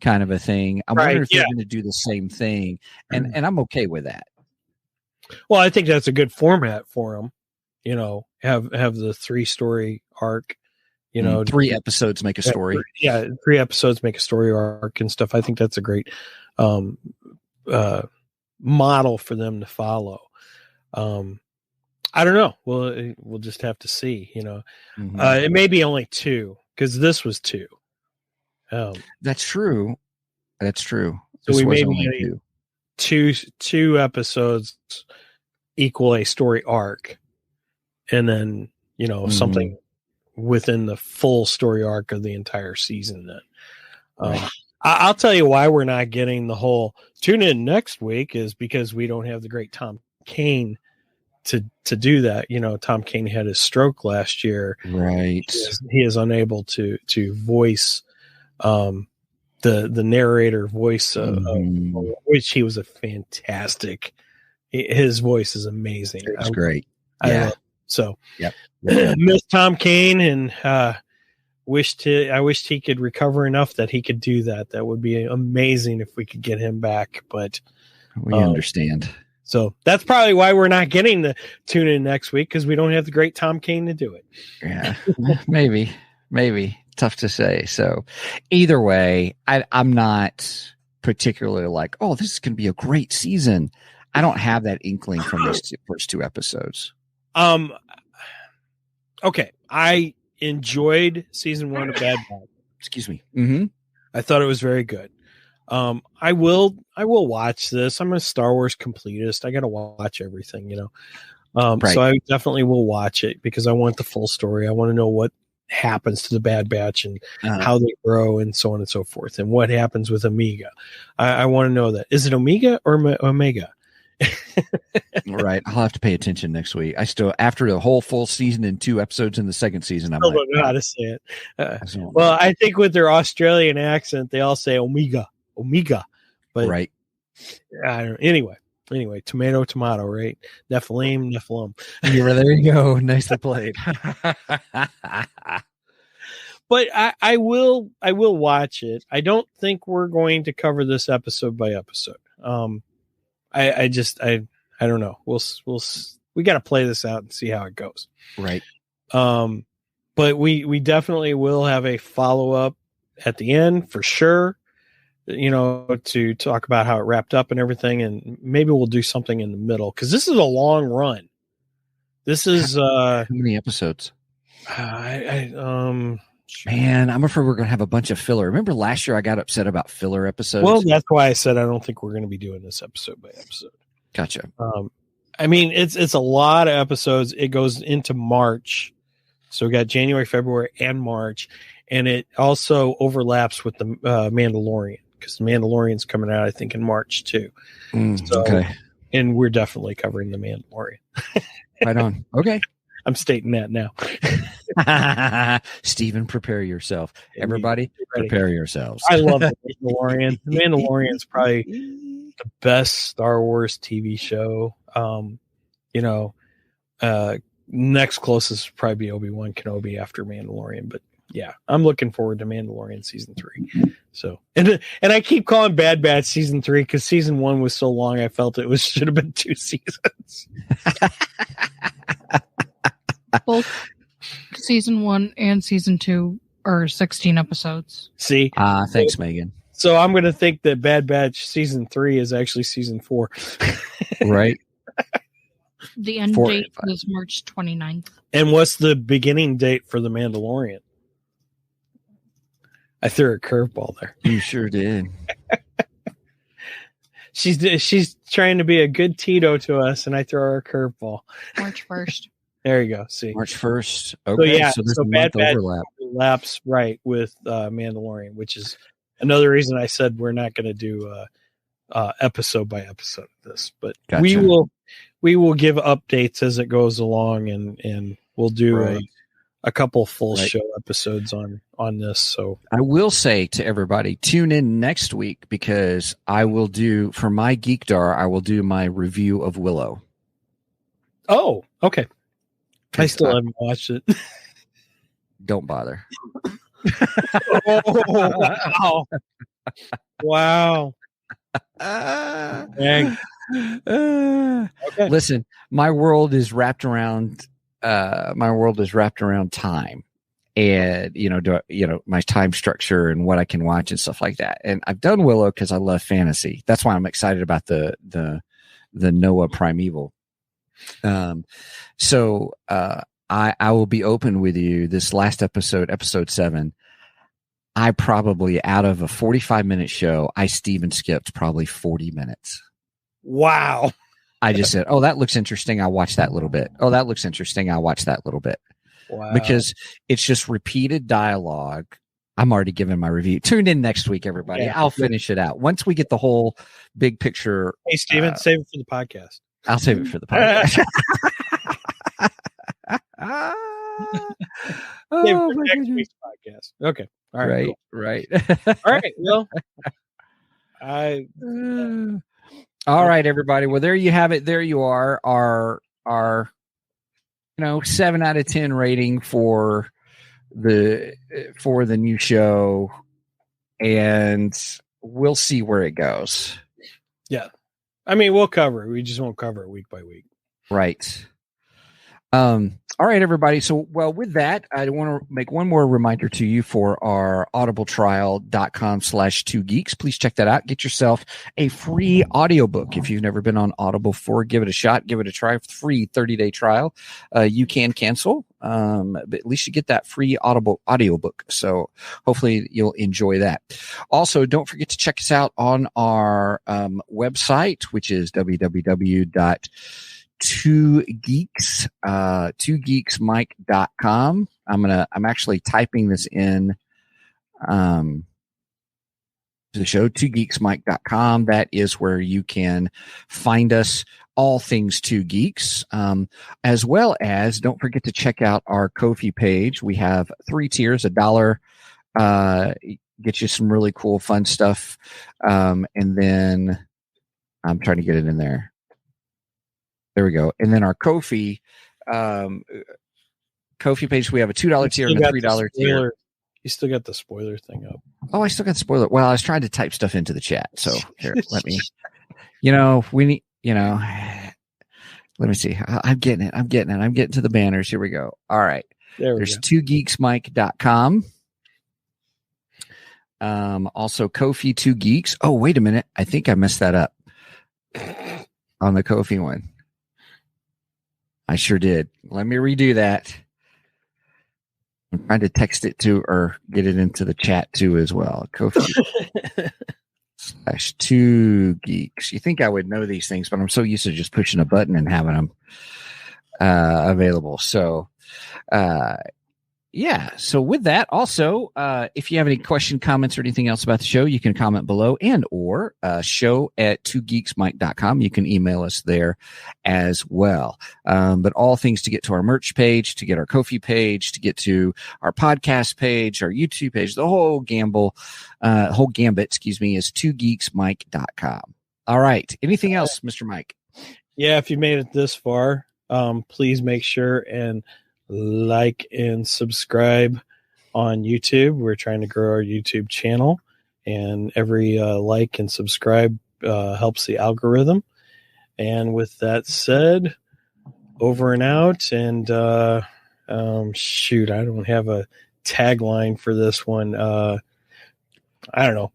kind of a thing. I wonder if they're going to do the same thing, and I'm okay with that. Well, I think that's a good format for them. You know, have the 3-story arc. You know, 3 episodes make a story. 3 episodes make a story arc and stuff. I think that's a great model for them to follow. I don't know. We'll just have to see. You know, it may be only 2 because this was 2. That's true. That's true. So we may be two episodes equal a story arc, and then something within the full story arc of the entire season. Then I'll tell you why we're not getting the whole tune in next week is because we don't have the great Tom Kane to do that. You know, Tom Kane had his stroke last year. Right. He is unable to voice the narrator voice of which he was a fantastic. His voice is amazing. It's great. Yeah. So miss Tom Kane and I wished he could recover enough that he could do that. That would be amazing if we could get him back. But we understand. So that's probably why we're not getting the tune in next week, because we don't have the great Tom Kane to do it. Yeah, maybe tough to say. So either way, I'm not particularly like, oh, this is going to be a great season. I don't have that inkling from these first 2 episodes. Okay. I enjoyed season 1 of Bad Batch. Excuse me. I thought it was very good. I will watch this. I'm a Star Wars completist. I got to watch everything, you know? So I definitely will watch it because I want the full story. I want to know what happens to the Bad Batch and how they grow and so on and so forth. And what happens with Omega. I want to know that. Is it Omega or Omega? Right. I'll have to pay attention next week. I still, after the whole full season and 2 episodes in the second season, I'm I don't know how to say it. Well, I think with their Australian accent, they all say Omega, but right. I don't know. Anyway, tomato, right? Nephilim. There you go. Nicely played. But I will watch it. I don't think we're going to cover this episode by episode. I don't know. We got to play this out and see how it goes. Right. But we definitely will have a follow up at the end for sure, you know, to talk about how it wrapped up and everything. And maybe we'll do something in the middle, because this is a long run. This is how many episodes? Man, I'm afraid we're going to have a bunch of filler. Remember last year I got upset about filler episodes? Well, that's why I said I don't think we're going to be doing this episode by episode. Gotcha. I mean, it's a lot of episodes. It goes into March. So we got January, February, and March. And it also overlaps with the Mandalorian, because the Mandalorian's coming out, I think, in March too. Okay. And we're definitely covering the Mandalorian. Right on. Okay. I'm stating that now. Stephen, prepare yourself. Everybody, prepare yourselves. I love the Mandalorian. The Mandalorian's probably the best Star Wars TV show. Next closest would probably be Obi-Wan Kenobi after Mandalorian. But yeah, I'm looking forward to Mandalorian season 3. So, and I keep calling Bad Batch season 3 because season 1 was so long. I felt it should have been 2 seasons. Both season 1 and season 2 are 16 episodes. See? Thanks, Megan. So I'm going to think that Bad Batch season 3 is actually season 4. Right. The end date is March 29th. And what's the beginning date for The Mandalorian? I threw a curveball there. You sure did. She's trying to be a good Tito to us, and I throw her a curveball. March 1st. There you go. See, March 1st. Okay, so there's a Bad month overlap. Overlaps right with Mandalorian, which is another reason I said we're not going to do episode by episode of this, but gotcha. we will give updates as it goes along, and we'll do a couple full Right. show episodes on this. So I will say to everybody, tune in next week because I will do, for my Geekdar, I will do my review of Willow. oh, okay. I still haven't watched it. Don't bother. Oh, wow. Dang. Okay. Listen, my world is wrapped around time, and my time structure and what I can watch and stuff like that. And I've done Willow because I love fantasy. That's why I'm excited about the Noah Primeval. So I will be open with you. This last episode 7. I probably, out of a 45-minute show, I Steven skipped probably 40 minutes. Wow. I just said, oh, that looks interesting. I'll watch that little bit. Oh, that looks interesting. I'll watch that little bit. Wow. Because it's just repeated dialogue. I'm already giving my review. Tune in next week, everybody. Yeah. I'll finish it out. Once we get the whole big picture. Hey, Steven, save it for the podcast. I'll save it for the podcast. Save it for next week's podcast. Okay. All right. Right. Cool. Right. All right. Well, all right, everybody. Well, there you have it. There you are. Our 7 out of 10 rating for the new show, and we'll see where it goes. yeah. I mean, we'll cover it. We just won't cover it week by week. Right. All right, everybody. So, well, with that, I want to make one more reminder to you for our audibletrial.com/2geeks. Please check that out. Get yourself a free audiobook. If you've never been on Audible before, give it a shot. Give it a try. Free 30-day trial. You can cancel, but at least you get that free Audible audiobook. So hopefully you'll enjoy that. Also, don't forget to check us out on our website, which is www.2geeksmike.com. I'm actually typing this in to the show, 2geeksmike.com. That is where you can find us, all things 2 Geeks, as well as don't forget to check out our Ko-fi page. We have 3 tiers, $1 get you some really cool fun stuff, and then I'm trying to get it in there. There we go. And then our Ko-fi page, we have a $2 tier and a $3 tier. You still got the spoiler thing up. Oh, I still got the spoiler. Well, I was trying to type stuff into the chat. So here, let me, we need, let me see. I'm getting it. I'm getting to the banners. Here we go. All right. There's 2geeksmike.com. Also Ko-fi 2 Geeks. Oh, wait a minute. I think I messed that up on the Ko-fi one. I sure did. Let me redo that. I'm trying to text it to or get it into the chat too as well. Ko-fi/2 Geeks. You think I would know these things, but I'm so used to just pushing a button and having them available. So, yeah. So with that, also, if you have any question, comments, or anything else about the show, you can comment below or show@2geeksmike.com. You can email us there as well. But all things to get to our merch page, to get our Ko-fi page, to get to our podcast page, our YouTube page, the whole gambit, is 2geeksmike.com. All right. Anything else, Mr. Mike? Yeah. If you made it this far, please make sure and like and subscribe on YouTube. We're trying to grow our YouTube channel, and every like and subscribe helps the algorithm. And with that said, over and out. And shoot, I don't have a tagline for this one. I don't know.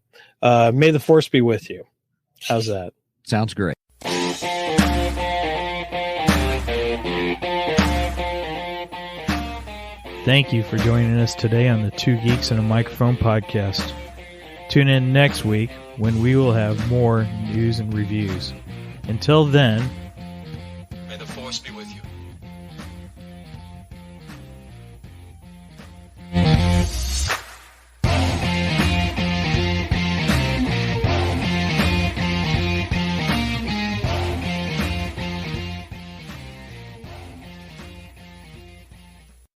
May the force be with you. How's that? Sounds great. Thank you for joining us today on the 2 Geeks and a Microphone podcast. Tune in next week when we will have more news and reviews. Until then,